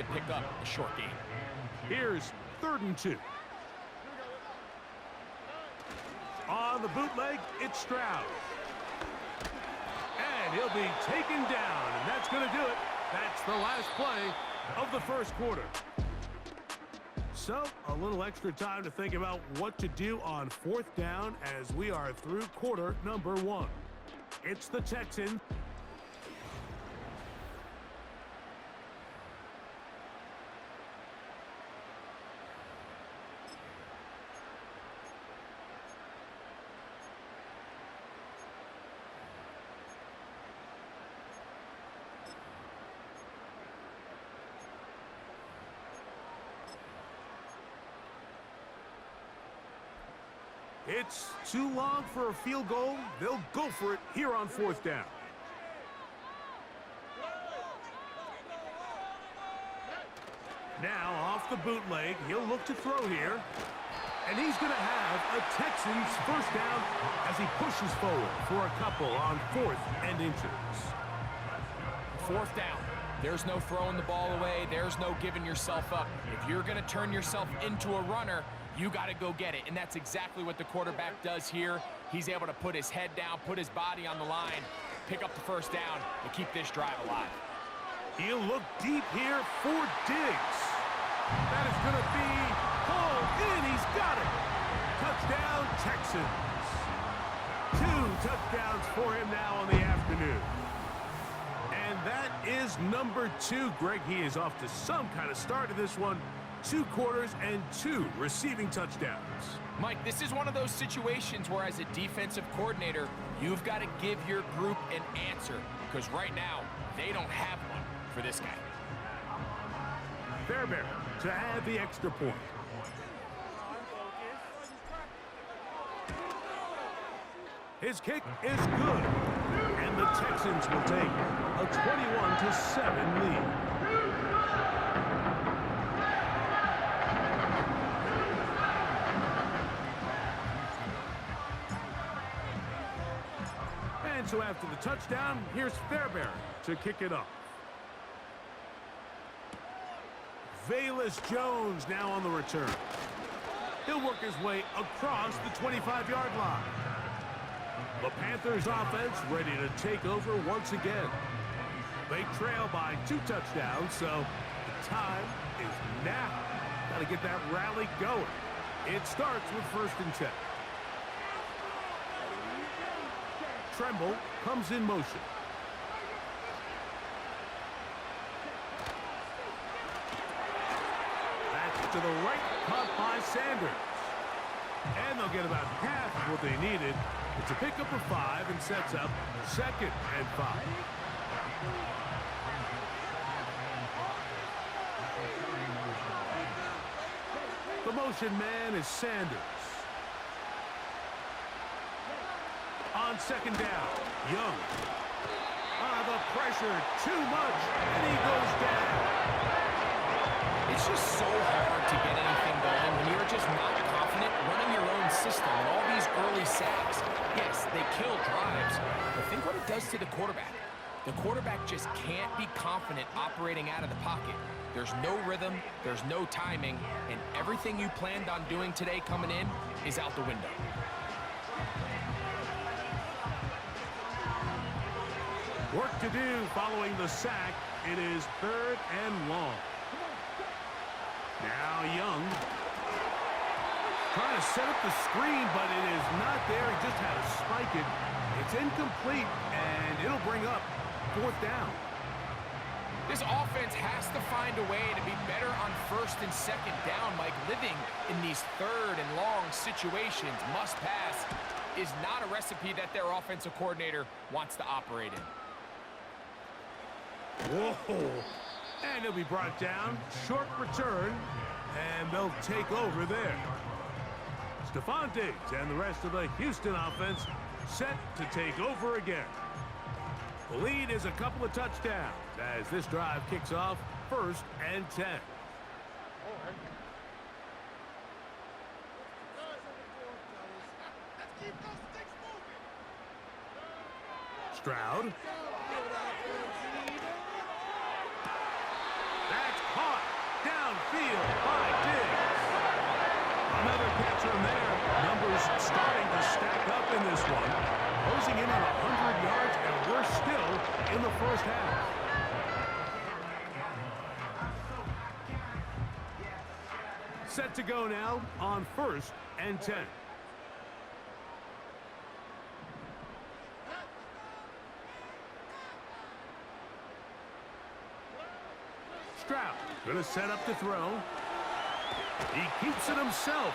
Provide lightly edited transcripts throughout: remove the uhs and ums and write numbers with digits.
to pick up a short gain. Here's 3rd and 2. On the bootleg, it's Stroud. And he'll be taken down, and that's going to do it. That's the last play of the first quarter. So, a little extra time to think about what to do on 4th down as we are through quarter number 1. It's the Texans. It's too long for a field goal. They'll go for it here on 4th down. Now off the bootleg, he'll look to throw here. And he's going to have a Texans first down as he pushes forward for a couple on 4th and inches. 4th down. There's no throwing the ball away. There's no giving yourself up. If you're going to turn yourself into a runner, you got to go get it, and that's exactly what the quarterback does here. He's able to put his head down, put his body on the line, pick up the first down, and keep this drive alive. He'll look deep here for Diggs. That is going to be pulled in. He's got it. Touchdown, Texans. 2 touchdowns for him now on the afternoon. And that is number 2. Greg, he is off to some kind of start to this one. 2 quarters and 2 receiving touchdowns. Mike, this is one of those situations where as a defensive coordinator, you've got to give your group an answer, because right now, they don't have one for this guy. Fairbairn to add the extra point. His kick is good, and the Texans will take a 21-7 lead. And so after the touchdown, here's Fairbairn to kick it off. Velus Jones now on the return. He'll work his way across the 25-yard line. The Panthers offense ready to take over once again. They trail by 2 touchdowns, so the time is now. Got to get that rally going. It starts with 1st and 10. Tremble comes in motion. That's to the right, caught by Sanders. And they'll get about half of what they needed. It's a pickup of 5 and sets up 2nd and 5. The motion man is Sanders. On 2nd down, Young. The pressure, too much, and he goes down. It's just so hard to get anything going when you're just not confident running your own system and all these early sacks. Yes, they kill drives, but think what it does to the quarterback. The quarterback just can't be confident operating out of the pocket. There's no rhythm, there's no timing, and everything you planned on doing today coming in is out the window. Work to do following the sack. It is 3rd and long. Now Young. Trying to set up the screen, but it is not there. He just had to spike it. It's incomplete, and it'll bring up 4th down. This offense has to find a way to be better on 1st and 2nd down. Like, living in these 3rd and long situations, must pass, is not a recipe that their offensive coordinator wants to operate in. Whoa. And he'll be brought down. Short return. And they'll take over there. Stephon Diggs and the rest of the Houston offense set to take over again. The lead is a couple of touchdowns as this drive kicks off 1st and 10. Stroud. That's caught. downfield by Diggs. Another catch from there. Numbers starting to stack up in this one. Closing in on 100 yards, and we're still in the first half. Set to go now on 1st and 10. Stroud going to set up to throw. He keeps it himself.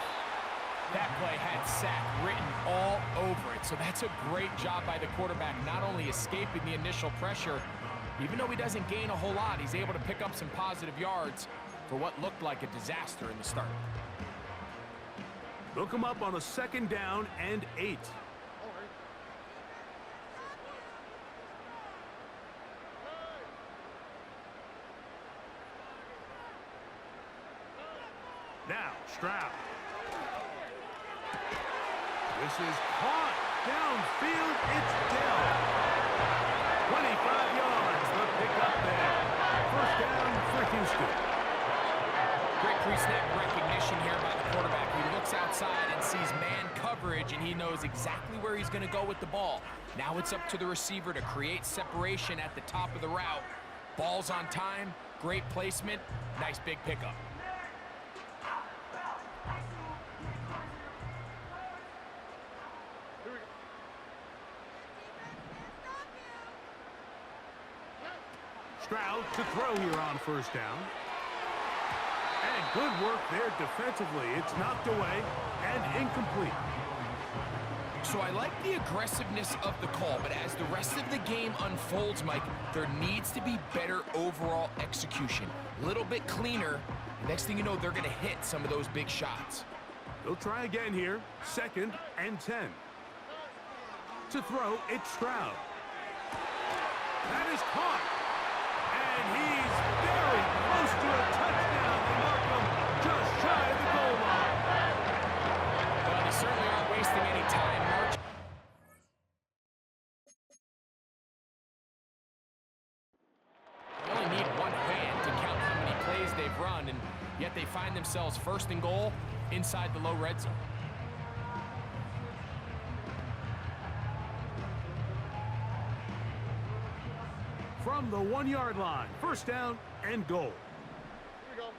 That play had sack written all over it, so that's a great job by the quarterback, not only escaping the initial pressure, even though he doesn't gain a whole lot, he's able to pick up some positive yards for what looked like a disaster in the start. They'll come up on a 2nd down and 8. Now, Stroud. This is caught. Downfield, it's down. 25 yards, the pickup there. 1st down for Houston. Great pre-snap recognition here by the quarterback. He looks outside and sees man coverage, and he knows exactly where he's going to go with the ball. Now it's up to the receiver to create separation at the top of the route. Ball's on time, great placement, nice big pickup. Stroud to throw here on 1st down. And good work there defensively. It's knocked away and incomplete. So I like the aggressiveness of the call, but as the rest of the game unfolds, Mike, there needs to be better overall execution. A little bit cleaner. Next thing you know, they're going to hit some of those big shots. They'll try again here. 2nd and 10. To throw, it's Stroud. That is caught. And he's very close to a touchdown. They mark him just shy of the goal line. Well, they certainly aren't wasting any time. They only need one hand to count how many plays they've run, and yet they find themselves 1st and goal inside the low red zone. From the 1-yard line, 1st down and goal. Here we go.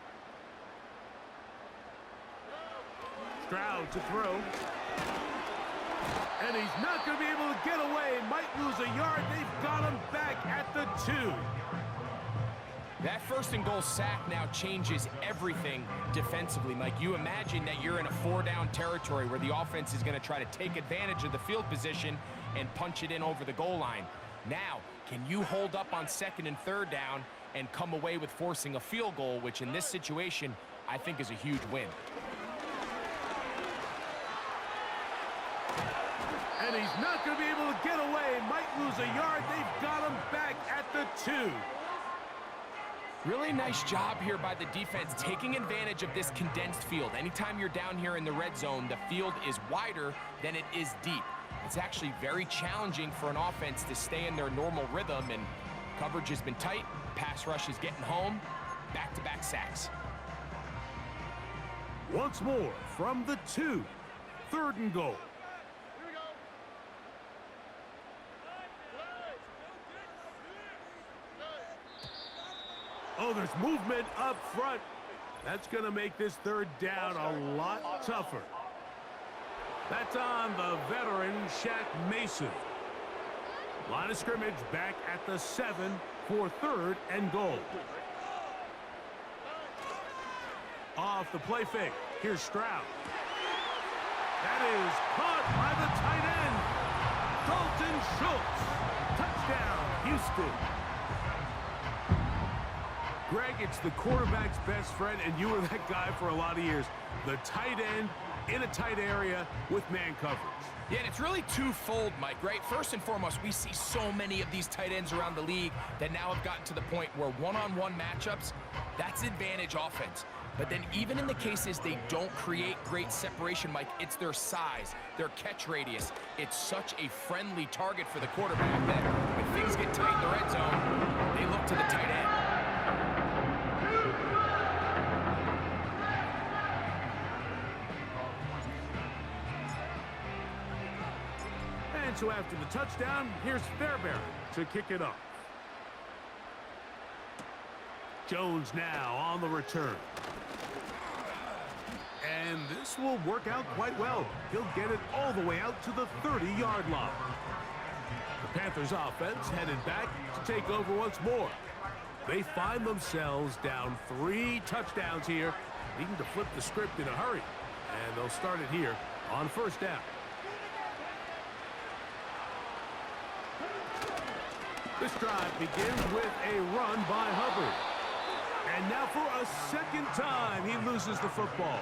Stroud to throw. And he's not going to be able to get away. Might lose a yard. They've got him back at the 2. That 1st and goal sack now changes everything defensively, Mike. You imagine that you're in a 4-down territory where the offense is going to try to take advantage of the field position and punch it in over the goal line. Now, can you hold up on 2nd and 3rd down and come away with forcing a field goal, which in this situation, I think is a huge win. And he's not going to be able to get away. Might lose a yard. They've got him back at the 2. Really nice job here by the defense, taking advantage of this condensed field. Anytime you're down here in the red zone, the field is wider than it is deep. It's actually very challenging for an offense to stay in their normal rhythm, and coverage has been tight. Pass rush is getting home. Back-to-back sacks. Once more from the 2. 3rd and goal. Here we go. Oh, there's movement up front. That's going to make this 3rd down a lot tougher. That's on the veteran, Shaq Mason. Line of scrimmage back at the 7 for 3rd and goal. Off the play fake. Here's Stroud. That is caught by the tight end, Dalton Schultz. Touchdown, Houston. Greg, it's the quarterback's best friend, and you were that guy for a lot of years. The tight end in a tight area with man coverage. Yeah, and it's really twofold, Mike, right? First and foremost, we see so many of these tight ends around the league that now have gotten to the point where one-on-one matchups, that's advantage offense. But then even in the cases they don't create great separation, Mike, it's their size, their catch radius. It's such a friendly target for the quarterback that when things get tight in the red zone, they look to the tight end. So after the touchdown, here's Fairbairn to kick it off. Jones now on the return. And this will work out quite well. He'll get it all the way out to the 30-yard line. The Panthers offense headed back to take over once more. They find themselves down 3 touchdowns here, needing to flip the script in a hurry. And they'll start it here on first down. This drive begins with a run by Hubbard. And now for a second time, he loses the football.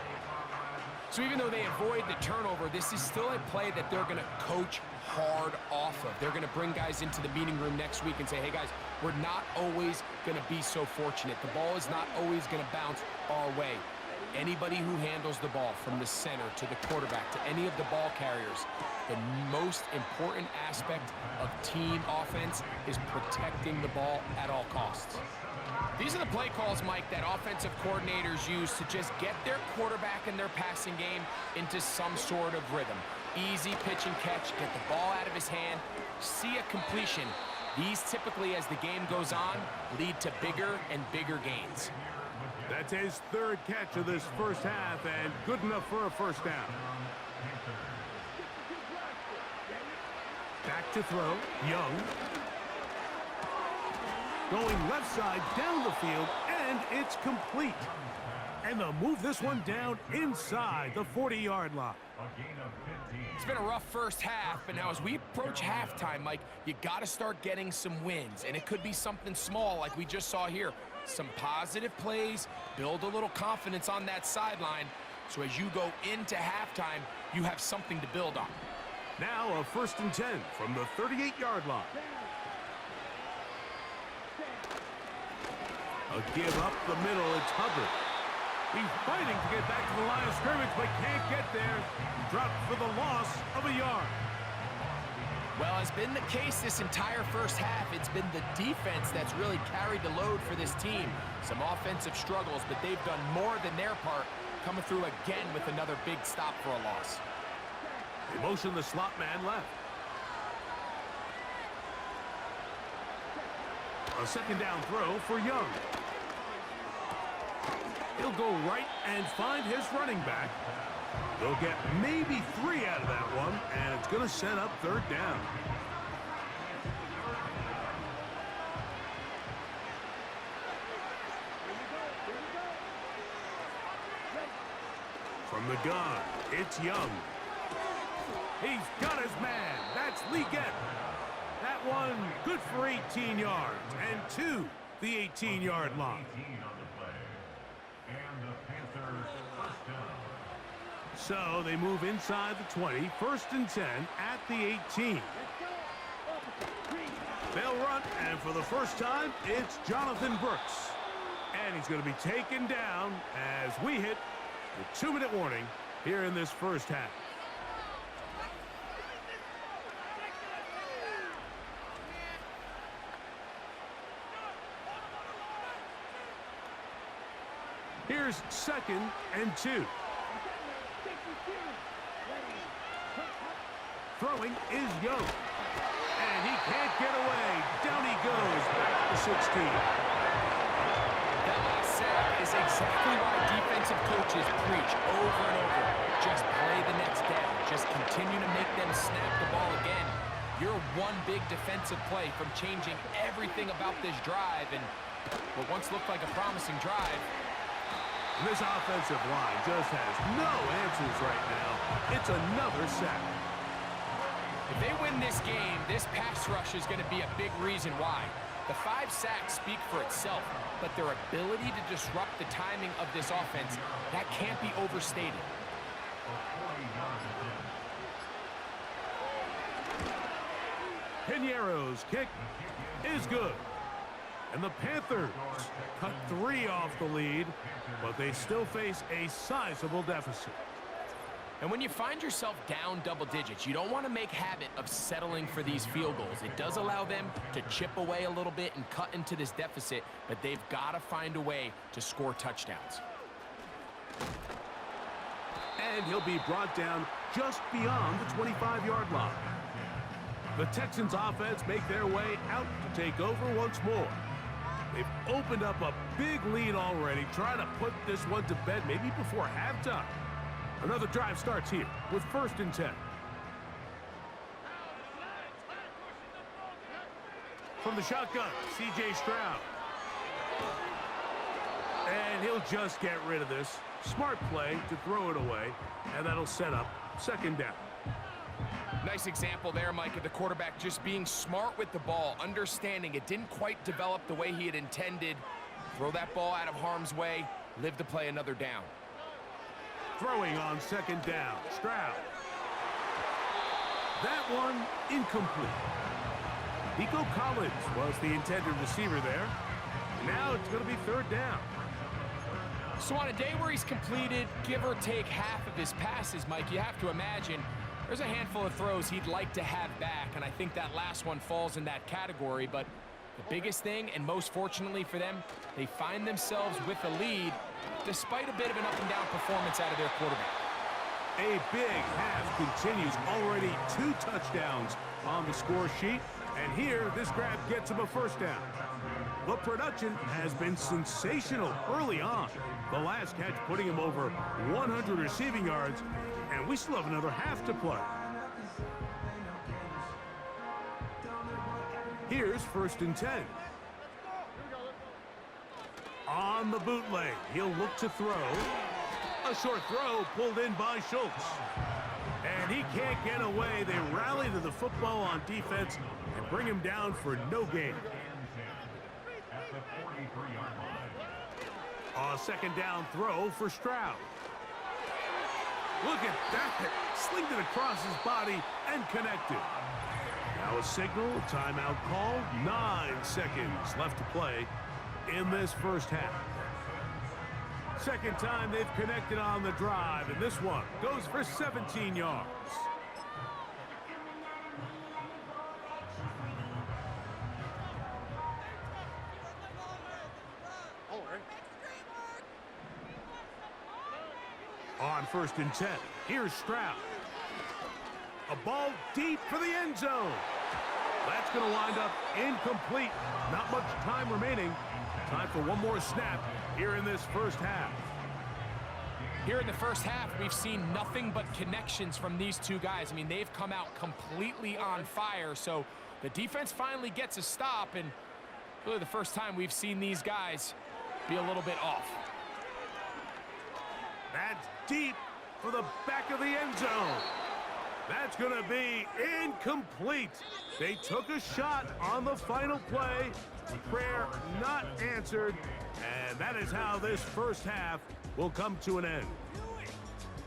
So even though they avoid the turnover, this is still a play that they're going to coach hard off of. They're going to bring guys into the meeting room next week and say, hey, guys, we're not always going to be so fortunate. The ball is not always going to bounce our way. Anybody who handles the ball from the center to the quarterback to any of the ball carriers, the most important aspect of team offense is protecting the ball at all costs. These are the play calls, Mike, that offensive coordinators use to just get their quarterback and their passing game into some sort of rhythm. Easy pitch and catch, get the ball out of his hand, see a completion. These typically, as the game goes on, lead to bigger and bigger gains. That's his 3rd catch of this first half, and good enough for a first down. Back to throw, Young. Going left side down the field, and it's complete. And they'll move this one down inside the 40-yard line. It's been a rough first half, but now as we approach halftime, Mike, you got to start getting some wins. And it could be something small like we just saw here. Some positive plays, build a little confidence on that sideline. So as you go into halftime, you have something to build on. Now a 1st and 10 from the 38-yard line. A give up the middle, it's Hubbard. He's fighting to get back to the line of scrimmage, but can't get there. Dropped for the loss of a yard. Well, as been the case this entire first half, it's been the defense that's really carried the load for this team. Some offensive struggles, but they've done more than their part, coming through again with another big stop for a loss. They motion the slot man left. A 2nd down throw for Young. He'll go right and find his running back. They'll get maybe 3 out of that one, and it's going to set up 3rd down. From the gun, it's Young. He's got his man. That's Lee Gett. That one good for 18 yards and to the 18-yard line. So they move inside the 20, 1st and 10 at the 18. They'll run, and for the first time, it's Jonathan Brooks. And he's going to be taken down as we hit the 2-minute warning here in this first half. Here's 2nd and 2. Throwing is Young. And he can't get away. Down he goes, back to the 16. That last sack is exactly why defensive coaches preach over and over. Just play the next down. Just continue to make them snap the ball again. You're one big defensive play from changing everything about this drive. And what once looked like a promising drive, this offensive line just has no answers right now. It's another sack. if they win this game, this pass rush is going to be a big reason why. The 5 sacks speak for itself, but their ability to disrupt the timing of this offense, that can't be overstated. Piñeiro's kick is good. And the Panthers cut 3 off the lead, but they still face a sizable deficit. And when you find yourself down double digits, you don't want to make habit of settling for these field goals. It does allow them to chip away a little bit and cut into this deficit, but they've got to find a way to score touchdowns. And he'll be brought down just beyond the 25-yard line. The Texans offense make their way out to take over once more. They've opened up a big lead already, trying to put this one to bed maybe before halftime. Another drive starts here with 1st and 10. From the shotgun, C.J. Stroud. And he'll just get rid of this. Smart play to throw it away, and that'll set up 2nd down. Nice example there, Mike, of the quarterback just being smart with the ball, understanding it didn't quite develop the way he had intended. Throw that ball out of harm's way, live to play another down. Throwing on 2nd down, Stroud. That one incomplete. Nico Collins was the intended receiver there. Now it's going to be 3rd down. So on a day where he's completed, give or take half of his passes, Mike, you have to imagine there's a handful of throws he'd like to have back, and I think that last one falls in that category. But the biggest thing, and most fortunately for them, they find themselves with a lead despite a bit of an up-and-down performance out of their quarterback. A big half continues. Already 2 touchdowns on the score sheet. And here, this grab gets him a 1st down. The production has been sensational early on. The last catch putting him over 100 receiving yards. And we still have another half to play. Here's 1st and 10. On the bootleg, he'll look to throw. A short throw pulled in by Schultz. And he can't get away. They rally to the football on defense and bring him down for no gain. A 2nd down throw for Stroud. Look at that. Slinged it across his body and connected. Now a signal, a timeout call. 9 seconds left to play in this 1st half. 2nd time they've connected on the drive, and this one goes for 17 yards. On 1st and 10, here's Stroud. A ball deep for the end zone. That's going to wind up incomplete. Not much time remaining. Time for one more snap here in this 1st half. Here in the 1st half, we've seen nothing but connections from these 2 guys. I mean, they've come out completely on fire. So the defense finally gets a stop, and really the first time we've seen these guys be a little bit off. That's deep for the back of the end zone. That's going to be incomplete. They took a shot on the final play. Prayer not answered. And that is how this 1st half will come to an end.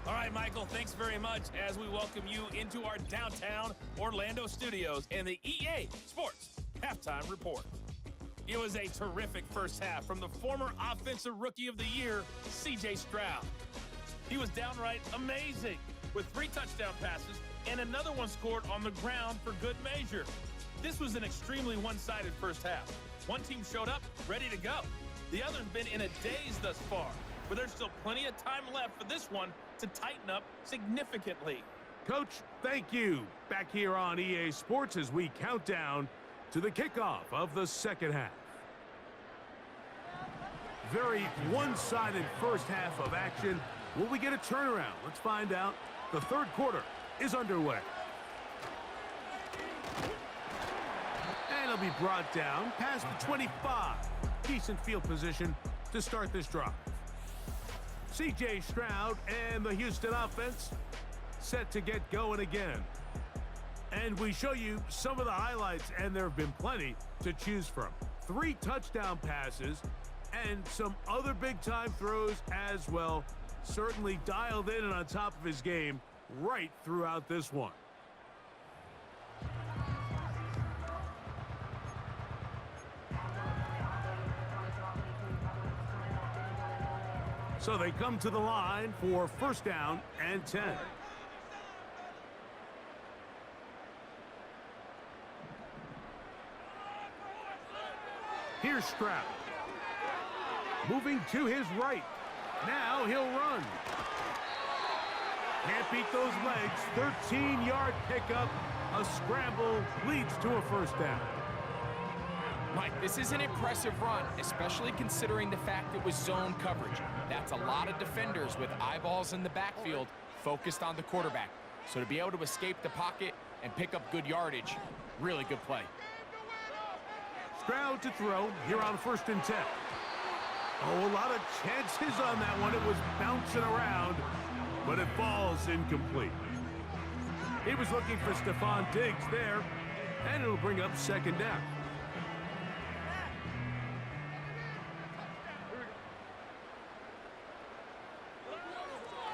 All right, Michael, thanks very much as we welcome you into our downtown Orlando studios and the EA Sports Halftime Report. It was a terrific 1st half from the former Offensive Rookie of the Year, C.J. Stroud. He was downright amazing with 3 touchdown passes and another one scored on the ground for good measure. This was an extremely one-sided 1st half. One team showed up ready to go. The other's been in a daze thus far, but there's still plenty of time left for this one to tighten up significantly. Coach, thank you. Back here on EA Sports as we count down to the kickoff of the 2nd half. Very one-sided 1st half of action. Will we get a turnaround? Let's find out. The 3rd quarter is underway. And it'll be brought down past the 25. Decent field position to start this drive. C.J. Stroud and the Houston offense set to get going again. And we show you some of the highlights, and there have been plenty to choose from. 3 touchdown passes and some other big-time throws as well. Certainly dialed in and on top of his game right throughout this one. So they come to the line for 1st down and 10. Here's Stroud. Moving to his right. Now he'll run. Can't beat those legs. 13-yard pickup. A scramble leads to a first down. Mike, this is an impressive run, especially considering the fact it was zone coverage. That's a lot of defenders with eyeballs in the backfield focused on the quarterback. So to be able to escape the pocket and pick up good yardage, really good play. Stroud to throw here on 1st and 10. Oh, a lot of chances on that one. It was bouncing around, but it falls incomplete. He was looking for Stephon Diggs there, and it'll bring up 2nd down.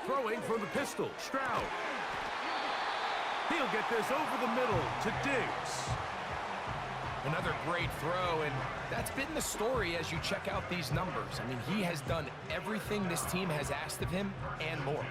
Throwing from the pistol, Stroud. He'll get this over the middle to Diggs. Another great throw, and that's been the story as you check out these numbers. I mean, he has done everything this team has asked of him and more.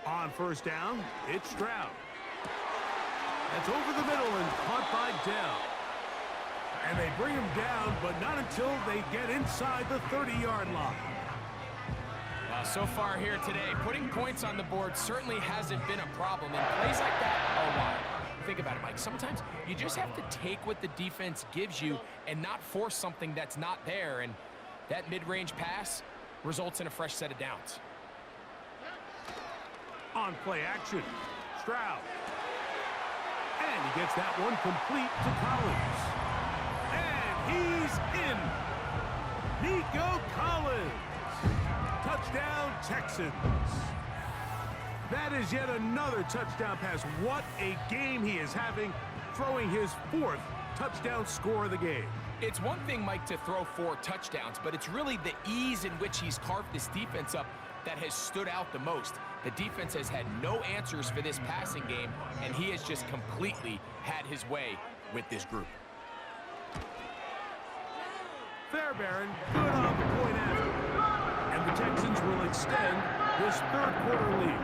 On 1st down, it's Stroud. That's over the middle and caught by Dell. And they bring him down, but not until they get inside the 30-yard line. Well, so far here today, putting points on the board certainly hasn't been a problem. And plays like that are why. Think about it, Mike. Sometimes you just have to take what the defense gives you and not force something that's not there. And that mid-range pass results in a fresh set of downs. On play action, Stroud. And he gets that one complete to Collins. And he's in. Nico Collins. Touchdown, Texans. That is yet another touchdown pass. What a game he is having, throwing his 4th touchdown score of the game. It's one thing, Mike, to throw 4 touchdowns, but it's really the ease in which he's carved this defense up that has stood out the most. The defense has had no answers for this passing game, and he has just completely had his way with this group. Fairbairn, good on the point after. And the Texans will extend this 3rd quarter lead.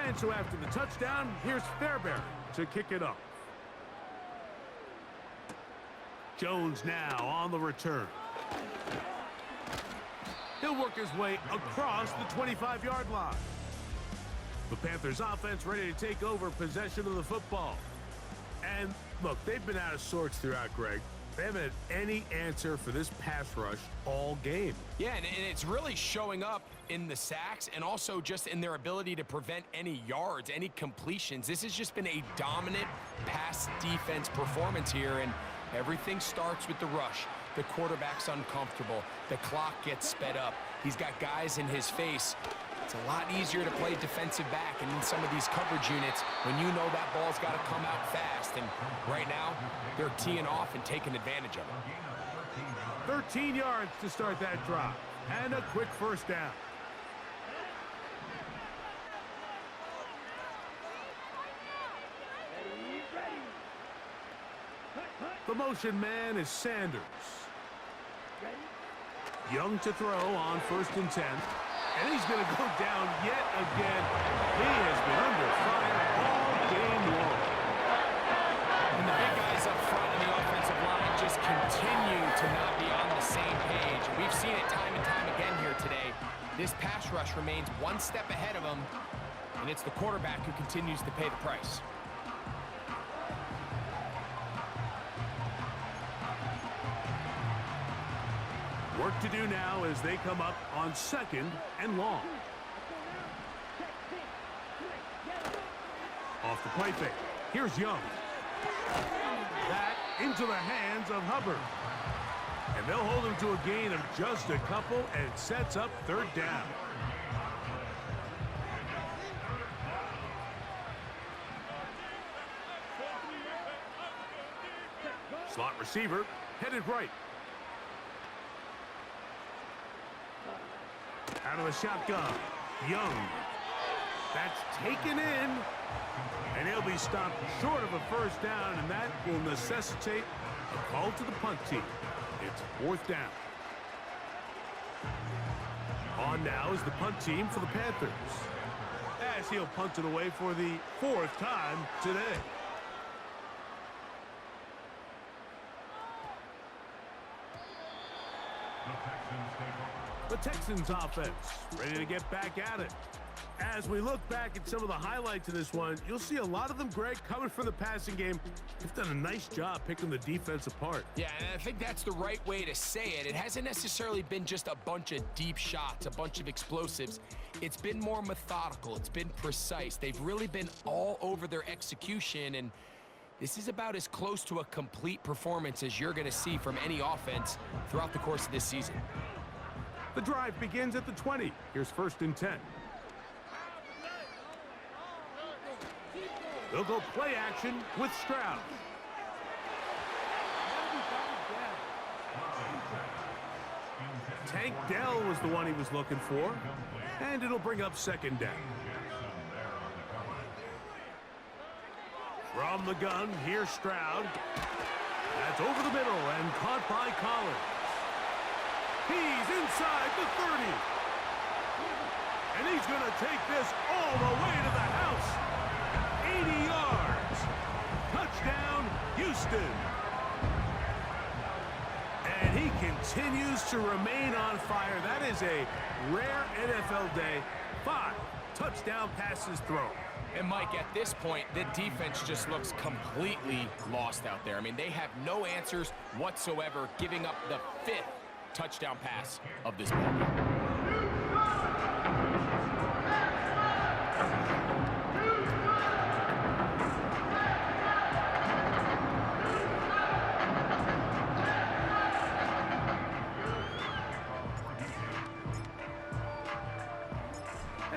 And so after the touchdown, here's Fairbairn to kick it up. Jones now on the return. He'll work his way across the 25-yard line. The Panthers offense ready to take over possession of the football. And look, they've been out of sorts throughout, Greg. They haven't had any answer for this pass rush all game. Yeah, and it's really showing up in the sacks and also just in their ability to prevent any yards, any completions. This has just been a dominant pass defense performance here, and everything starts with the rush. The quarterback's uncomfortable. The clock gets sped up. He's got guys in his face. It's a lot easier to play defensive back and in some of these coverage units when you know that ball's got to come out fast. And right now, they're teeing off and taking advantage of it. 13 yards to start that drive. And a quick first down. The motion man is Sanders. Young to throw on 1st and 10. And he's going to go down yet again. He has been under fire all game long. And the big guys up front in the offensive line just continue to not be on the same page. We've seen it time and time again here today. This pass rush remains one step ahead of him, and it's the quarterback who continues to pay the price. Work to do now as they come up on 2nd and long. Off the play fake. Here's Young. That into the hands of Hubbard. And they'll hold him to a gain of just a couple, and it sets up 3rd down. Slot receiver headed right. Out of the shotgun, Young. That's taken in. And he'll be stopped short of a first down, and that will necessitate a call to the punt team. It's 4th down. On now is the punt team for the Panthers, as he'll punt it away for the 4th time today. The Texans offense ready to get back at it. As we look back at some of the highlights of this one, you'll see a lot of them, Greg, coming from the passing game. You've done a nice job picking the defense apart. Yeah, and I think that's the right way to say it. It hasn't necessarily been just a bunch of deep shots, a bunch of explosives. It's been more methodical. It's been precise. They've really been all over their execution, and this is about as close to a complete performance as you're going to see from any offense throughout the course of this season. The drive begins at the 20. Here's 1st and 10. They'll go play action with Stroud. Tank Dell was the one he was looking for, and it'll bring up 2nd down. From the gun, here's Stroud. That's over the middle and caught by Collins. He's inside the 30. And he's going to take this all the way to the house. 80 yards. Touchdown, Houston. And he continues to remain on fire. That is a rare NFL day. 5 touchdown passes thrown. And Mike, at this point, the defense just looks completely lost out there. I mean, they have no answers whatsoever, giving up the 5th touchdown pass of this ball.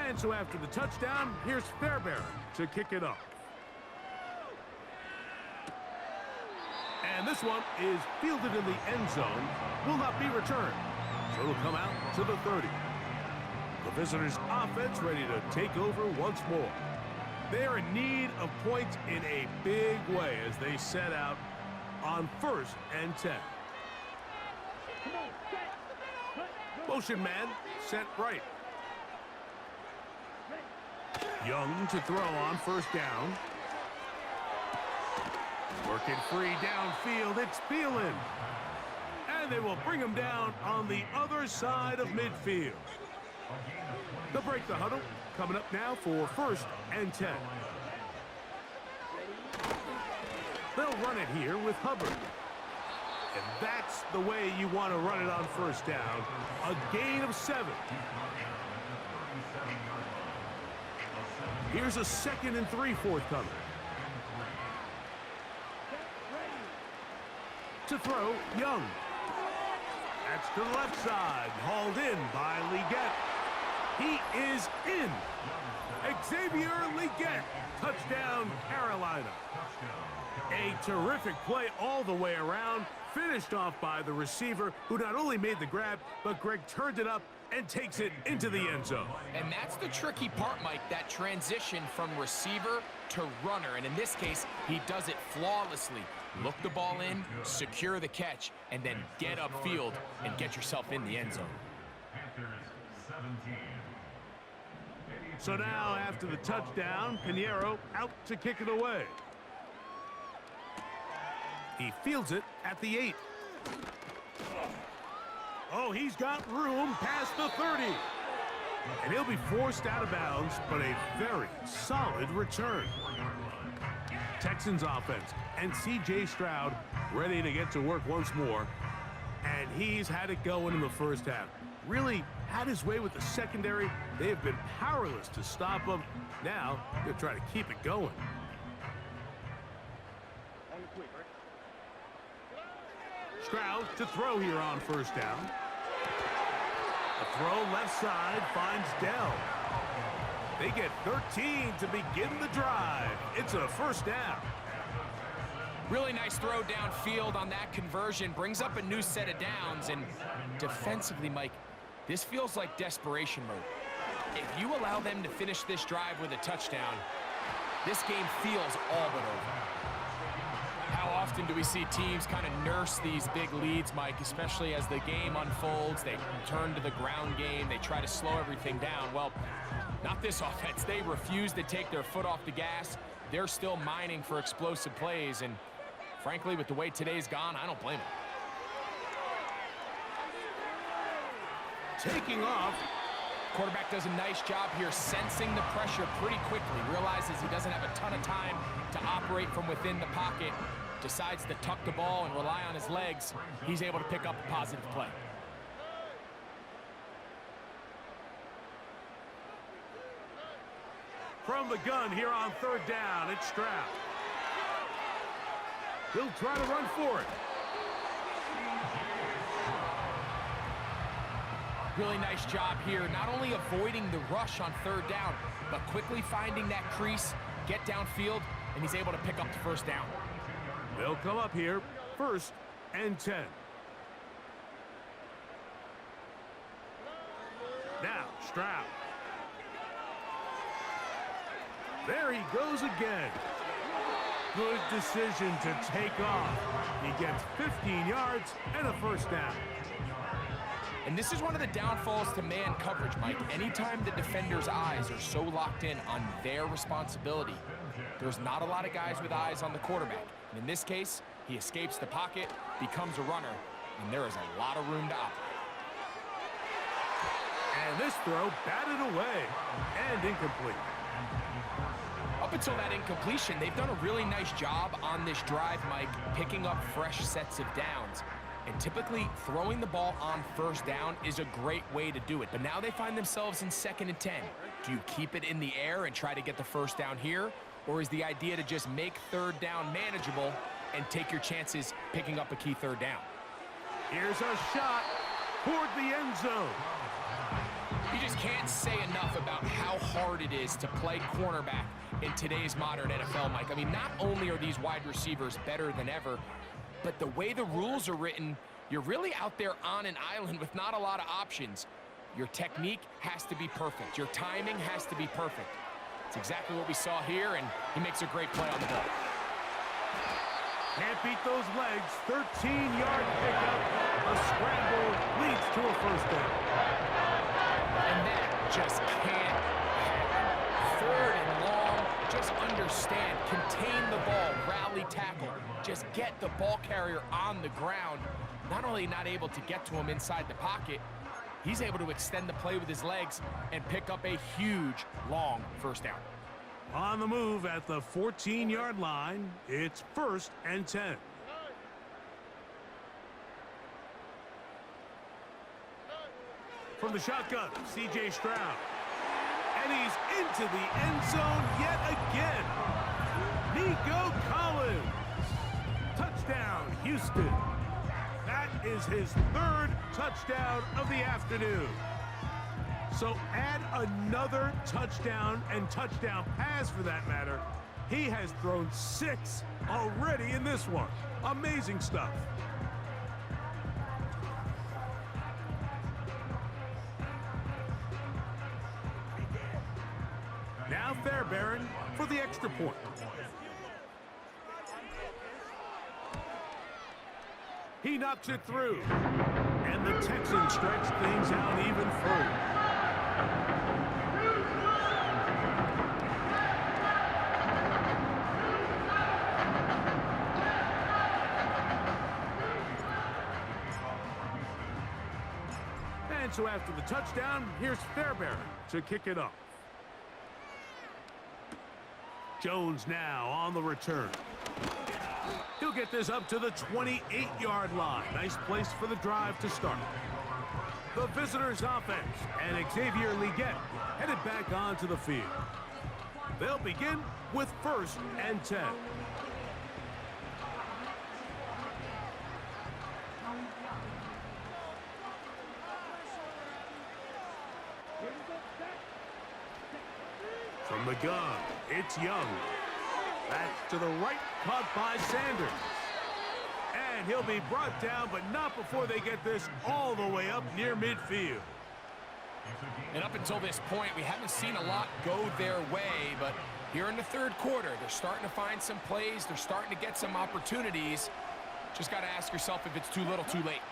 And so after the touchdown, here's Fairbairn to kick it off. And this one is fielded in the end zone, will not be returned. So it'll come out to the 30. The visitors' offense ready to take over once more. They're in need of points in a big way as they set out on 1st and 10. Motion man set right. Young to throw on 1st down. Working free downfield, it's Thielen. And they will bring him down on the other side of midfield. They'll break the huddle. Coming up now for 1st and 10. They'll run it here with Hubbard. And that's the way you want to run it on 1st down. A gain of 7. Here's a 2nd and 3 forthcoming. To throw, Young. That's to the left side, hauled in by Leggett. He is in. Xavier Leggett, touchdown, Carolina. A terrific play all the way around, finished off by the receiver, who not only made the grab, but Greg turned it up and takes it into the end zone. And that's the tricky part, Mike, that transition from receiver to runner. And in this case, he does it flawlessly. Look the ball in, secure the catch, and then get upfield and get yourself in the end zone. So now, after the touchdown, Pinheiro out to kick it away. He fields it at the 8. Oh, he's got room past the 30. And he'll be forced out of bounds, but a very solid return. Texans offense and C.J. Stroud ready to get to work once more. And he's had it going in the 1st half. Really had his way with the secondary. They have been powerless to stop him. Now, they'll try to keep it going. Stroud to throw here on 1st down. A throw left side finds Dell. They get 13 to begin the drive. It's a 1st down. Really nice throw downfield on that conversion. Brings up a new set of downs. And defensively, Mike, this feels like desperation mode. If you allow them to finish this drive with a touchdown, this game feels all but over. How often do we see teams kind of nurse these big leads, Mike, especially as the game unfolds? They turn to the ground game. They try to slow everything down. Well, not this offense. They refuse to take their foot off the gas. They're still mining for explosive plays, and frankly, with the way today's gone, I don't blame them. Taking off. Quarterback does a nice job here sensing the pressure pretty quickly, realizes he doesn't have a ton of time to operate from within the pocket, decides to tuck the ball and rely on his legs. He's able to pick up a positive play. From the gun here on third down, it's Stroud. He'll try to run for it. Really nice job here, not only avoiding the rush on third down, but quickly finding that crease, get downfield, and he's able to pick up the first down. They'll come up here, 1st and 10. Now, Stroud. There he goes again. Good decision to take off. He gets 15 yards and a first down. And this is one of the downfalls to man coverage, Mike. Anytime the defender's eyes are so locked in on their responsibility, there's not a lot of guys with eyes on the quarterback. And in this case, he escapes the pocket, becomes a runner, and there is a lot of room to operate. And this throw batted away and incomplete. Up until that incompletion, they've done a really nice job on this drive, Mike, picking up fresh sets of downs. And typically, throwing the ball on first down is a great way to do it. But now they find themselves in 2nd and 10. Do you keep it in the air and try to get the first down here? Or is the idea to just make third down manageable and take your chances picking up a key third down? Here's a shot toward the end zone. You just can't say enough about how hard it is to play cornerback in today's modern NFL, Mike. I mean, not only are these wide receivers better than ever, but the way the rules are written, you're really out there on an island with not a lot of options. Your technique has to be perfect. Your timing has to be perfect. It's exactly what we saw here, and he makes a great play on the ball. Can't beat those legs. 13-yard pickup. A scramble leads to a first down. And that just can't happen. 3rd and long, just understand, contain the ball, rally tackle, just get the ball carrier on the ground. Not only not able to get to him inside the pocket, he's able to extend the play with his legs and pick up a huge, long first down. On the move at the 14-yard line, it's 1st and 10. From the shotgun, C.J. Stroud. And he's into the end zone yet again. Nico Collins. Touchdown, Houston. That is his 3rd touchdown of the afternoon. So add another touchdown and touchdown pass for that matter. He has thrown 6 already in this one. Amazing stuff. Now Fairbairn for the extra point. He knocks it through. And the Texans stretch things out even further. And so after the touchdown, here's Fairbairn to kick it off. Jones now on the return. He'll get this up to the 28-yard line. Nice place for the drive to start. The visitors' offense and Xavier Leggett headed back onto the field. They'll begin with 1st and 10. From the gun, it's Young. Back to the right, caught by Sanders. And he'll be brought down, but not before they get this all the way up near midfield. And up until this point, we haven't seen a lot go their way, but here in the third quarter, they're starting to find some plays. They're starting to get some opportunities. Just got to ask yourself if it's too little, too late.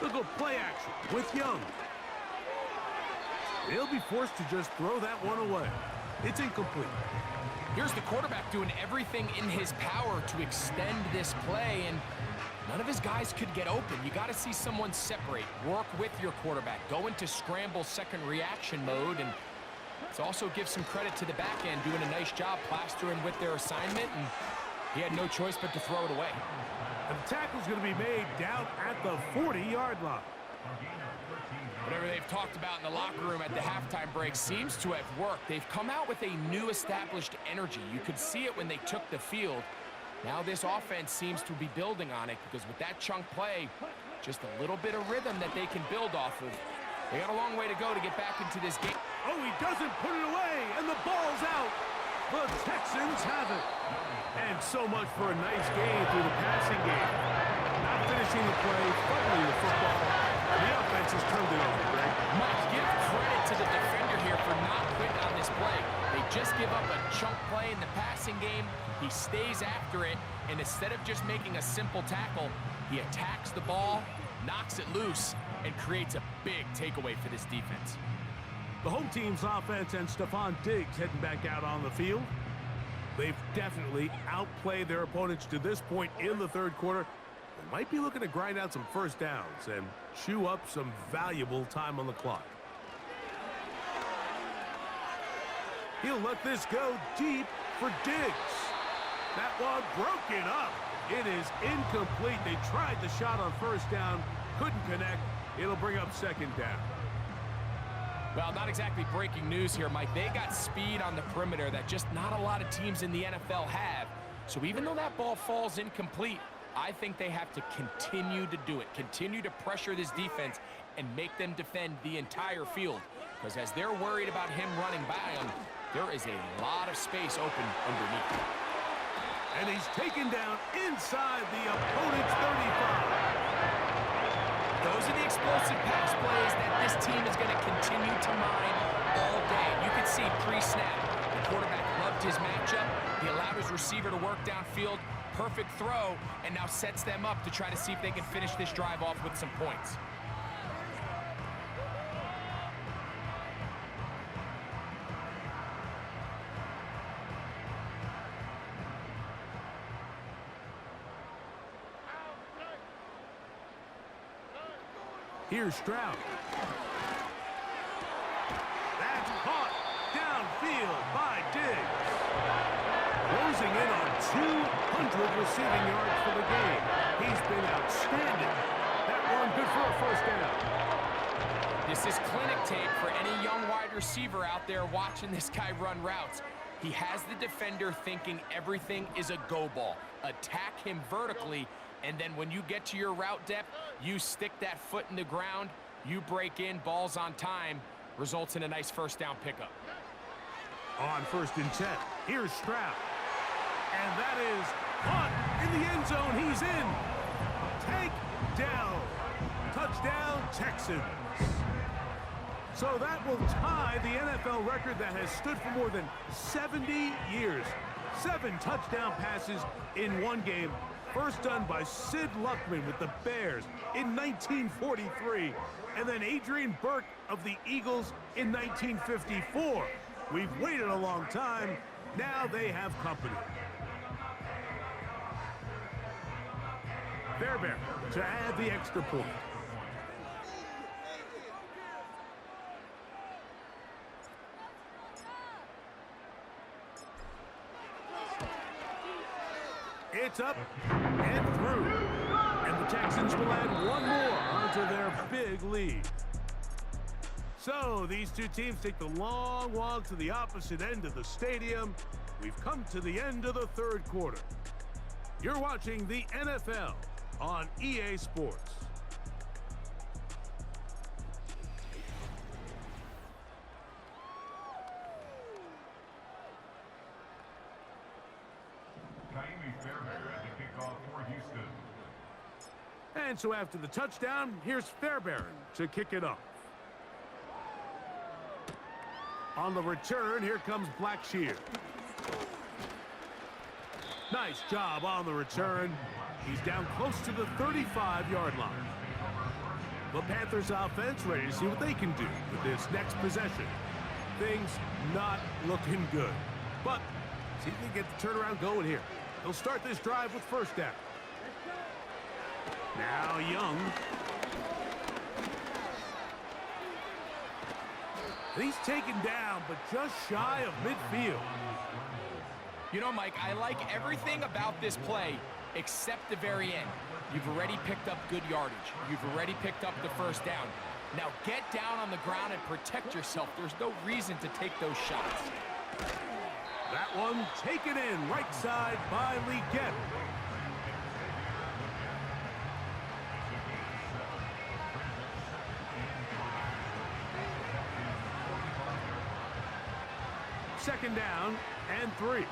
Look at play action with Young. He'll be forced to just throw that one away. It's incomplete. Here's the quarterback doing everything in his power to extend this play, and none of his guys could get open. You got to see someone separate, work with your quarterback, go into scramble second reaction mode, and let's also give some credit to the back end doing a nice job plastering with their assignment, and he had no choice but to throw it away. And the tackle's going to be made down at the 40-yard line. Whatever they've talked about in the locker room at the halftime break seems to have worked. They've come out with a new established energy. You could see it when they took the field. Now this offense seems to be building on it because with that chunk play, just a little bit of rhythm that they can build off of. They got a long way to go to get back into this game. Oh, he doesn't put it away, and the ball's out. The Texans have it. And so much for a nice game through the passing game. Not finishing the play, fumbling the football. The offense has turned it over, Greg. Mike, give credit to the defender here for not quitting on this play. They just give up a chunk play in the passing game. He stays after it, and instead of just making a simple tackle, he attacks the ball, knocks it loose, and creates a big takeaway for this defense. The home team's offense and Stephon Diggs heading back out on the field. They've definitely outplayed their opponents to this point in the third quarter. They might be looking to grind out some first downs and chew up some valuable time on the clock. He'll let this go deep for Diggs. That one broken up. It is incomplete. They tried the shot on first down, couldn't connect. It'll bring up second down. Well, not exactly breaking news here, Mike. They got speed on the perimeter that just not a lot of teams in the NFL have. So even though that ball falls incomplete, I think they have to continue to do it, continue to pressure this defense and make them defend the entire field. Because as they're worried about him running by them, there is a lot of space open underneath. And he's taken down inside the opponent's 35. Those are the explosive pass plays that this team is going to continue to mine all day. You can see pre-snap, the quarterback loved his matchup. He allowed his receiver to work downfield, perfect throw, and now sets them up to try to see if they can finish this drive off with some points. Here's Stroud. That's caught downfield by Diggs. Closing in on 200 receiving yards for the game. He's been outstanding. That one good for a first down. This is clinic tape for any young wide receiver out there watching this guy run routes. He has the defender thinking everything is a go ball. Attack him vertically, and then when you get to your route depth, you stick that foot in the ground, you break in, balls on time, results in a nice first down pickup. On 1st and 10, here's Stroud. And that is caught in the end zone. He's in. Take down. Touchdown, Texans. So that will tie the NFL record that has stood for more than 70 years. 7 touchdown passes in one game. First done by Sid Luckman with the Bears in 1943. And then Adrian Burke of the Eagles in 1954. We've waited a long time. Now they have company. Fairbairn to add the extra point. It's up and through. And the Texans will add one more onto their big lead. So these two teams take the long walk to the opposite end of the stadium. We've come to the end of the third quarter. You're watching the NFL on EA Sports. And And so after the touchdown, here's Fairbairn to kick it off. On the return, here comes Blackshear. Nice job on the return. He's down close to the 35-yard line. The Panthers offense ready to see what they can do with this next possession. Things not looking good. But see if they can get the turnaround going here. They'll start this drive with first down. Now Young. He's taken down, but just shy of midfield. You know, Mike, I like everything about this play except the very end. You've already picked up good yardage. You've already picked up the first down. Now get down on the ground and protect yourself. There's no reason to take those shots. That one taken in right side by Legette. Second down and 3.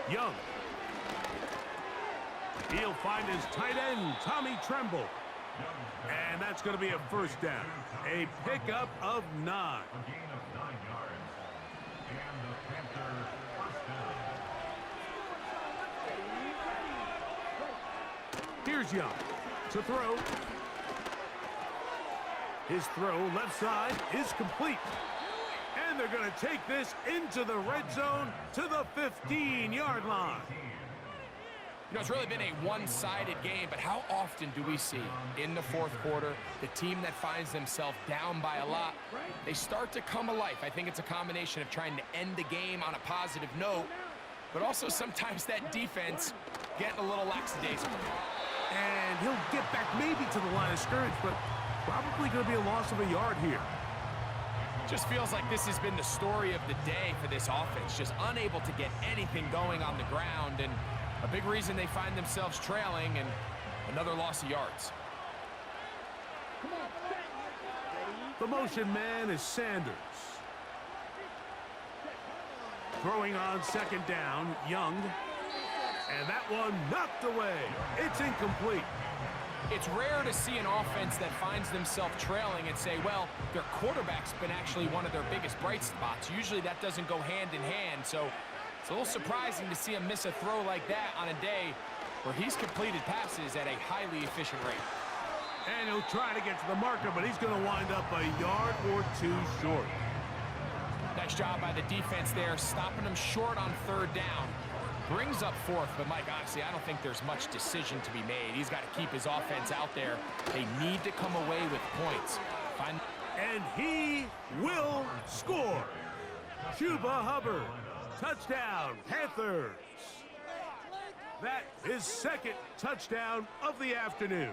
Young. He'll find his tight end, Tommy Tremble. And that's going to be a first down. A pickup of 9. Here's Young to throw. His throw left side is complete. And they're going to take this into the red zone to the 15-yard line. You know, it's really been a one-sided game, but how often do we see in the fourth quarter the team that finds themselves down by a lot, they start to come alive. I think it's a combination of trying to end the game on a positive note, but also sometimes that defense getting a little lackadaisical. And he'll get back maybe to the line of scrimmage, but probably going to be a loss of a yard here. Just feels like this has been the story of the day for this offense, just unable to get anything going on the ground, and a big reason they find themselves trailing, and another loss of yards. The motion man is Sanders. Throwing on second down, Young. And that one knocked away. It's incomplete. It's rare to see an offense that finds themselves trailing and say, well, their quarterback's been actually one of their biggest bright spots. Usually that doesn't go hand in hand, so it's a little surprising to see him miss a throw like that on a day where he's completed passes at a highly efficient rate. And he'll try to get to the marker, but he's going to wind up a yard or 2 short. Nice job by the defense there, stopping him short on third down. Brings up fourth, but Mike, honestly, I don't think there's much decision to be made. He's got to keep his offense out there. They need to come away with points. And he will score. Chuba Hubbard, touchdown, Panthers. That is second touchdown of the afternoon.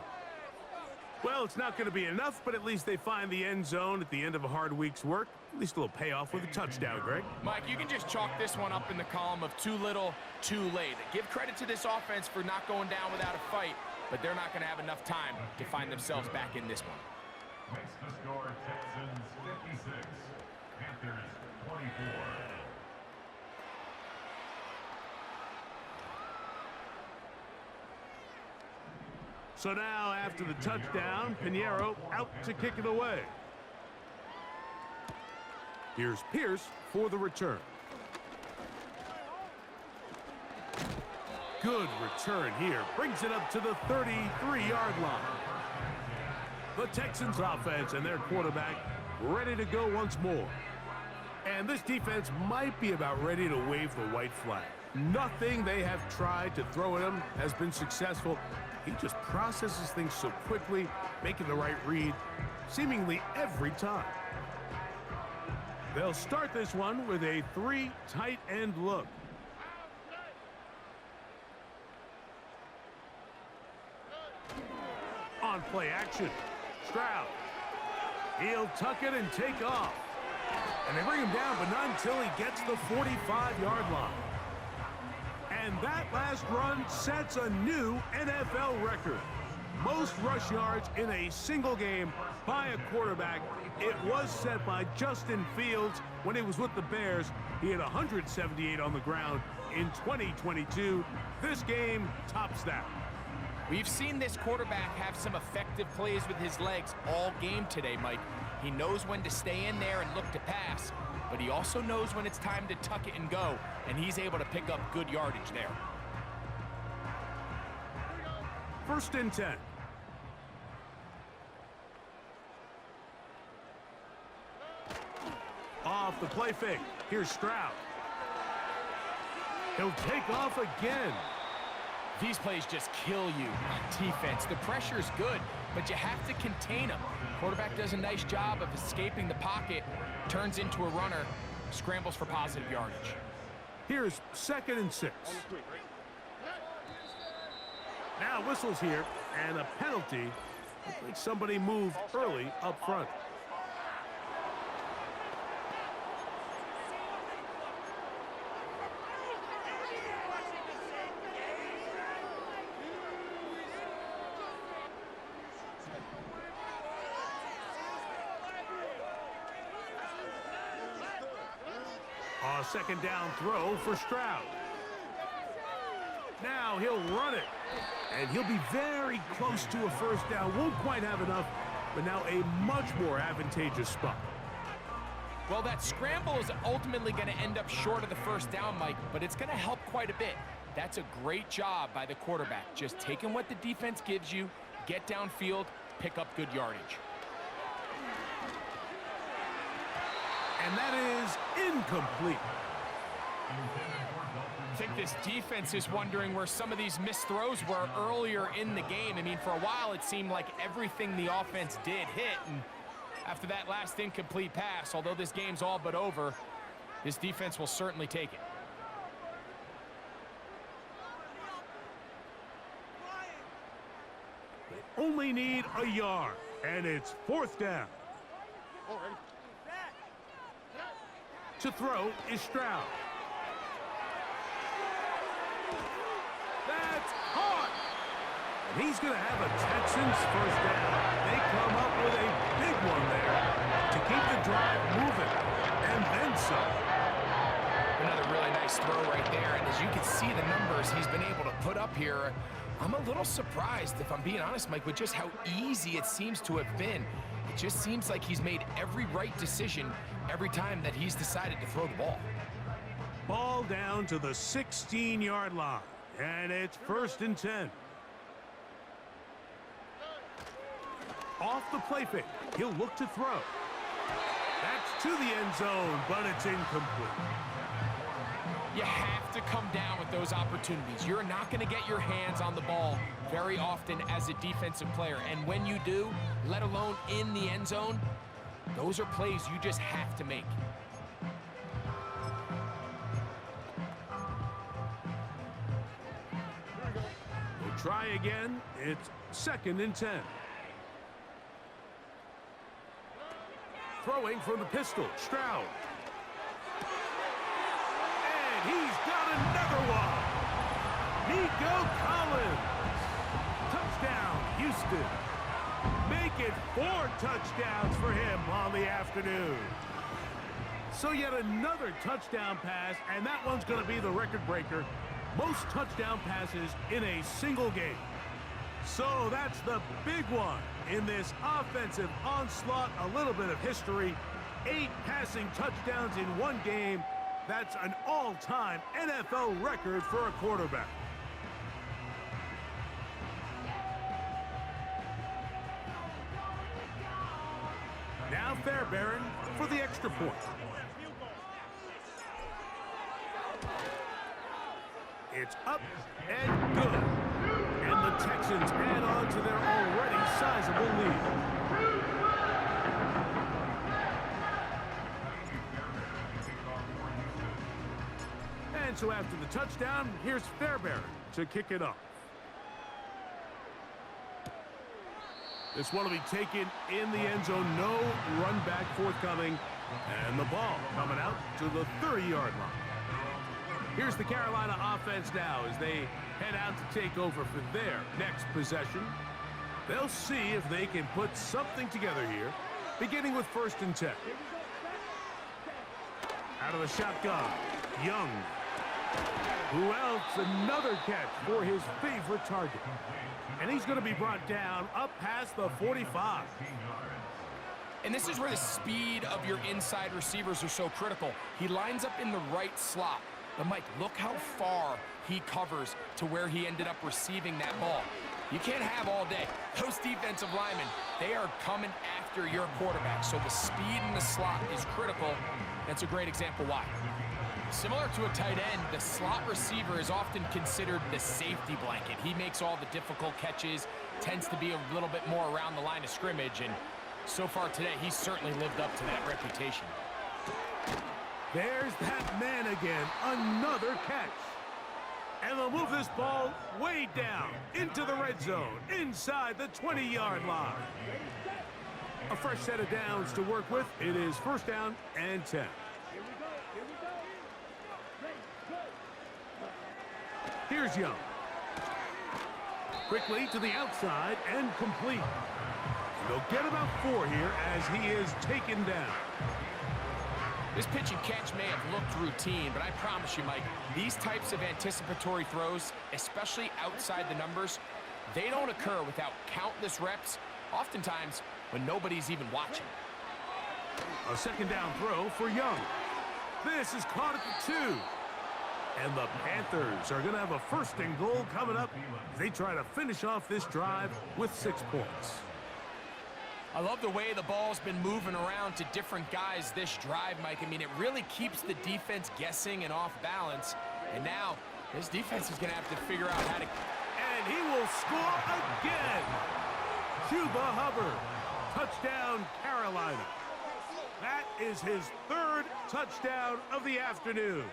Well, it's not going to be enough, but at least they find the end zone at the end of a hard week's work. At least a little payoff with a touchdown, Greg. Mike, you can just chalk this one up in the column of too little, too late. Give credit to this offense for not going down without a fight, but they're not going to have enough time to find themselves back in this one. Makes the score Texans 56, Panthers 24. So now, after the touchdown, Pinheiro out to kick it away. Here's Pierce for the return. Good return here. Brings it up to the 33-yard line. The Texans offense and their quarterback ready to go once more. And this defense might be about ready to wave the white flag. Nothing they have tried to throw at him has been successful. He just processes things so quickly, making the right read seemingly every time. They'll start this one with a 3 tight end look. On play action, Stroud. He'll tuck it and take off. And they bring him down, but not until he gets the 45-yard line. And that last run sets a new NFL record. Most rush yards in a single game by a quarterback. It was set by Justin Fields when he was with the Bears. He had 178 on the ground in 2022. This game tops that. We've seen this quarterback have some effective plays with his legs all game today, Mike. He knows when to stay in there and look to pass, but he also knows when it's time to tuck it and go, and he's able to pick up good yardage there. 1st and 10. Off the play fake. Here's Stroud. He'll take off again. These plays just kill you on defense. The pressure's good, but you have to contain them. Quarterback does a nice job of escaping the pocket, turns into a runner, scrambles for positive yardage. Here's 2nd and 6. Now whistles here, and a penalty. Looks like somebody moved early up front. A 2nd down throw for Stroud. Now he'll run it. And he'll be very close to a 1st down. Won't quite have enough, but now a much more advantageous spot. Well, that scramble is ultimately going to end up short of the 1st down, Mike, but it's going to help quite a bit. That's a great job by the quarterback. Just taking what the defense gives you, get downfield, pick up good yardage. And that is incomplete. I think this defense is wondering where some of these missed throws were earlier in the game. I mean, for a while, it seemed like everything the offense did hit. And after that last incomplete pass, although this game's all but over, this defense will certainly take it. They only need a yard, and it's 4th down. To throw is Stroud. That's caught. And he's going to have a Texans 1st down. They come up with a big one there to keep the drive moving. And then some. Another really nice throw right there. And as you can see the numbers he's been able to put up here, I'm a little surprised, if I'm being honest, Mike, with just how easy it seems to have been. It just seems like he's made every right decision every time that he's decided to throw the ball. Ball down to the 16-yard line. And it's 1st and 10. Off the play fake. He'll look to throw. That's to the end zone, but it's incomplete. You have to come down with those opportunities. You're not going to get your hands on the ball very often as a defensive player. And when you do, let alone in the end zone, those are plays you just have to make. We'll try again. It's 2nd and 10. Throwing from the pistol, Stroud. And he's got another one. Nico Collins. Touchdown, Houston. Make it 4 touchdowns for him on the afternoon. So yet another touchdown pass, and that one's going to be the record breaker. Most touchdown passes in a single game. So that's the big one in this offensive onslaught. A little bit of history. 8 passing touchdowns in one game. That's an all-time NFL record for a quarterback. Now Fairbairn for the extra point. It's up and good. And the Texans add on to their already sizable lead. And so after the touchdown, here's Fairbairn to kick it off. This one will be taken in the end zone. No run back forthcoming. And the ball coming out to the 30-yard line. Here's the Carolina offense now as they head out to take over for their next possession. They'll see if they can put something together here, beginning with 1st and 10. Out of the shotgun, Young. Who else? Another catch for his favorite target. And he's going to be brought down up past the 45. And this is where the speed of your inside receivers are so critical. He lines up in the right slot. But, Mike, look how far he covers to where he ended up receiving that ball. You can't have all day. Those defensive linemen, they are coming after your quarterback. So the speed in the slot is critical. That's a great example why. Similar to a tight end, the slot receiver is often considered the safety blanket. He makes all the difficult catches, tends to be a little bit more around the line of scrimmage, and so far today, he's certainly lived up to that reputation. There's that man again, another catch. And they'll move this ball way down into the red zone, inside the 20-yard line. A fresh set of downs to work with. It is first down and 10. Here's Young. Quickly to the outside and complete. They'll get about 4 here as he is taken down. This pitch and catch may have looked routine, but I promise you, Mike, these types of anticipatory throws, especially outside the numbers, they don't occur without countless reps, oftentimes when nobody's even watching. A second down throw for Young. This is caught at the 2. And the Panthers are going to have a first and goal coming up as they try to finish off this drive with 6 points. I love the way the ball's been moving around to different guys this drive, Mike. I mean, it really keeps the defense guessing and off balance. And now, this defense is going to have to figure out how to... And he will score again. Chuba Hubbard. Touchdown, Carolina. That is his 3rd touchdown of the afternoon.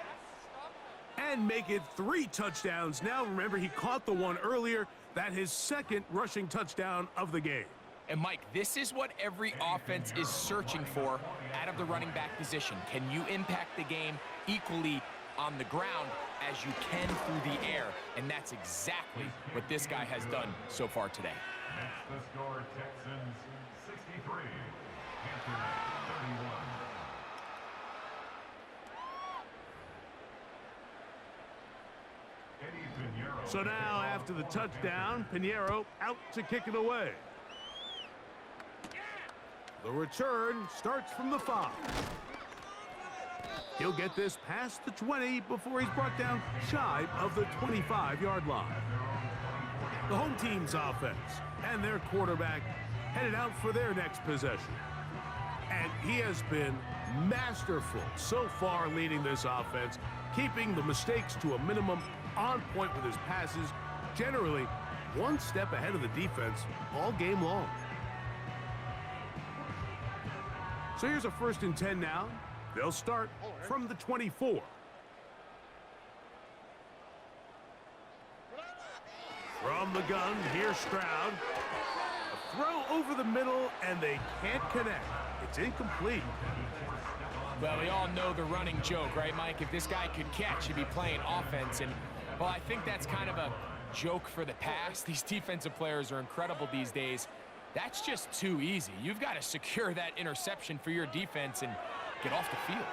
And make it 3 touchdowns. Now, remember, he caught the one earlier. That his 2nd rushing touchdown of the game. And, Mike, this is what every offense is searching for out of the running back position. Can you impact the game equally on the ground as you can through the air? And that's exactly what this guy has done so far today. Next, the score, Texans 63, Panthers 31. So now, after the touchdown, Pinheiro out to kick it away. The return starts from the 5. He'll get this past the 20 before he's brought down shy of the 25-yard line. The home team's offense and their quarterback headed out for their next possession. And he has been masterful so far leading this offense, keeping the mistakes to a minimum, on point with his passes, generally one step ahead of the defense all game long. So here's a 1st and 10 now. They'll start from the 24. From the gun, here's Stroud. A throw over the middle, and they can't connect. It's incomplete. Well, we all know the running joke, right, Mike? If this guy could catch, he'd be playing offense. And, well, I think that's kind of a joke for the past. These defensive players are incredible these days. That's just too easy. You've got to secure that interception for your defense and get off the field.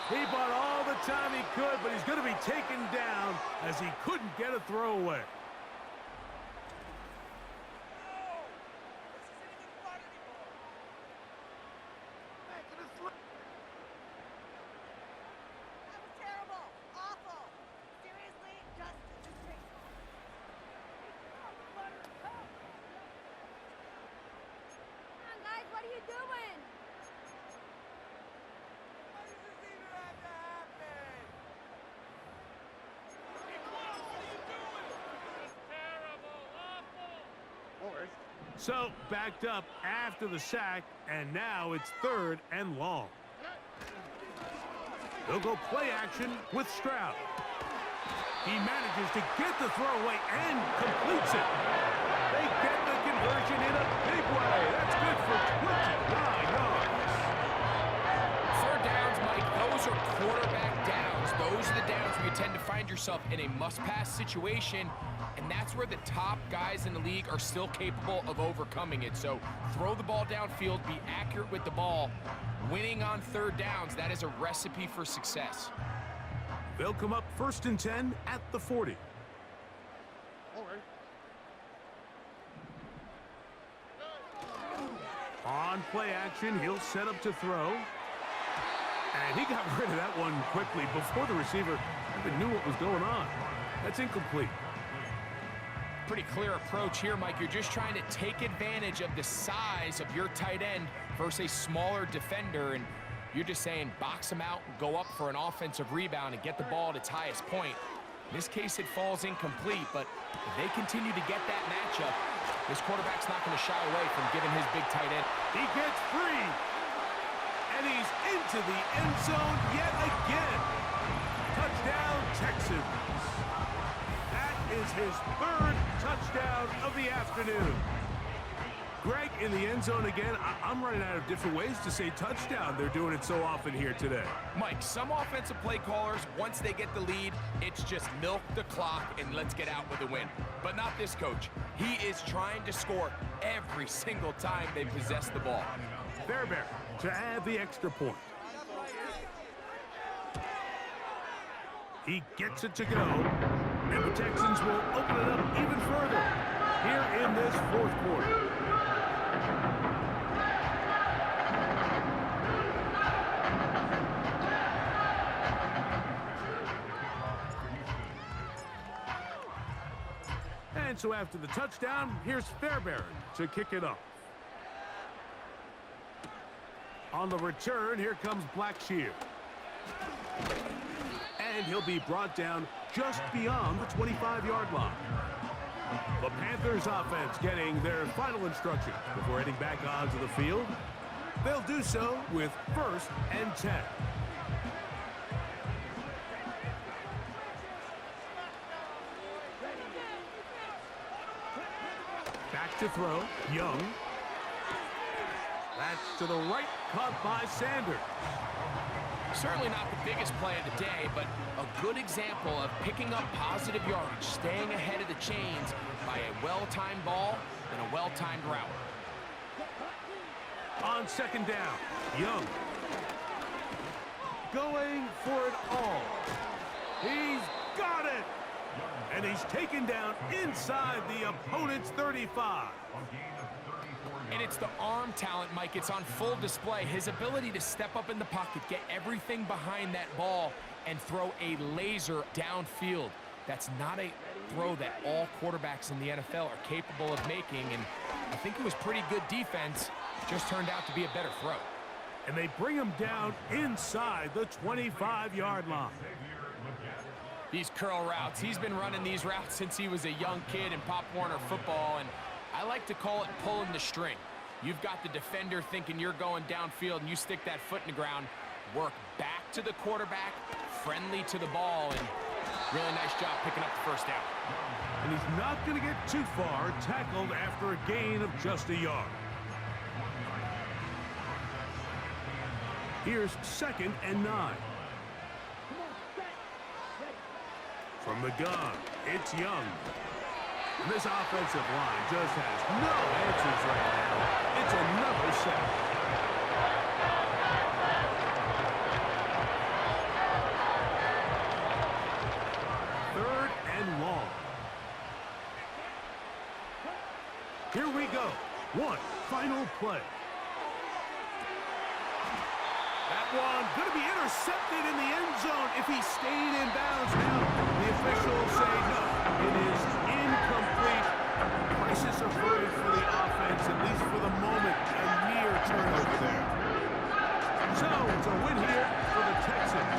He bought all the time he could, but he's going to be taken down as he couldn't get a throwaway. So backed up after the sack, and now it's 3rd and long. They'll go play action with Stroud. He manages to get the throwaway and completes it. They get the conversion in a big way. That's good for 29 yards. 3rd downs, Mike, those are quarterback downs. Those are the downs where you tend to find yourself in a must-pass situation, and that's where the top guys in the league are still capable of overcoming it. So throw the ball downfield, be accurate with the ball, Winning on third downs, that is a recipe for success. They'll come up 1st and 10 at the 40. All right. On play action, he'll set up to throw. And he got rid of that one quickly before the receiver even knew what was going on. That's incomplete. Pretty clear approach here, Mike. You're just trying to take advantage of the size of your tight end versus a smaller defender, and you're just saying box him out, go up for an offensive rebound, and get the ball at its highest point. In this case, it falls incomplete, but if they continue to get that matchup, this quarterback's not going to shy away from giving his big tight end. He gets free. And he's into the end zone yet again. Touchdown, Texans. That is his 3rd touchdown of the afternoon. Greg, in the end zone again. I'm running out of different ways to say touchdown. They're doing it so often here today. Mike, some offensive play callers, once they get the lead, it's just milk the clock and let's get out with a win. But not this coach. He is trying to score every single time they possess the ball. Fairbairn to add the extra point. He gets it to go. And the Texans will open it up even further here in this 4th quarter. And so after the touchdown, here's Fairbairn to kick it off. On the return, here comes Blackshear. And he'll be brought down just beyond the 25-yard line. The Panthers offense getting their final instructions before heading back onto the field. They'll do so with 1st and 10. Back to throw, Young. That's to the right, caught by Sanders. Certainly not the biggest play of the day, but a good example of picking up positive yardage, staying ahead of the chains by a well-timed ball and a well-timed route. On 2nd down, Young. Going for it all. He's got it! And he's taken down inside the opponent's 35. And it's the arm talent, Mike. It's on full display. His ability to step up in the pocket, get everything behind that ball, and throw a laser downfield. That's not a throw that all quarterbacks in the NFL are capable of making, and I think it was pretty good defense. Just turned out to be a better throw. And they bring him down inside the 25-yard line. These curl routes, he's been running these routes since he was a young kid in Pop Warner football, and I like to call it pulling the string. You've got the defender thinking you're going downfield, and you stick that foot in the ground, work back to the quarterback, friendly to the ball, and really nice job picking up the 1st down. And he's not going to get too far, tackled after a gain of just a yard. Here's 2nd and 9. From the gun, it's Young. And this offensive line just has no answers right now. It's another sack. Third and long. Here we go. One final play. That one going to be intercepted in the end zone if he stayed in bounds. Now the officials say no. It is incomplete. Crisis averted for the offense, at least for the moment. A near turnover there. So it's a win here for the Texans.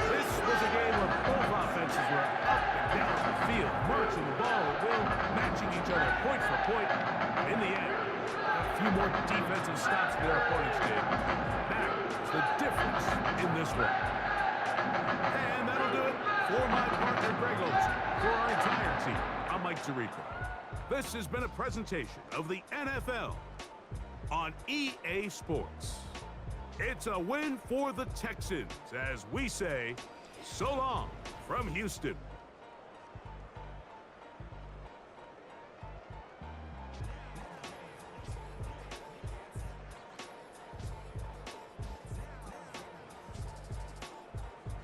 This was a game where both offenses were up and down the field, marching the ball at will, matching each other point for point. In the end, a few more defensive stops than their opponents did. That is the difference in this one. And that'll do it for my partner, Greg Olson. For our entire team, I'm Mike Zerito. This has been a presentation of the NFL on EA Sports. It's a win for the Texans, as we say, so long from Houston.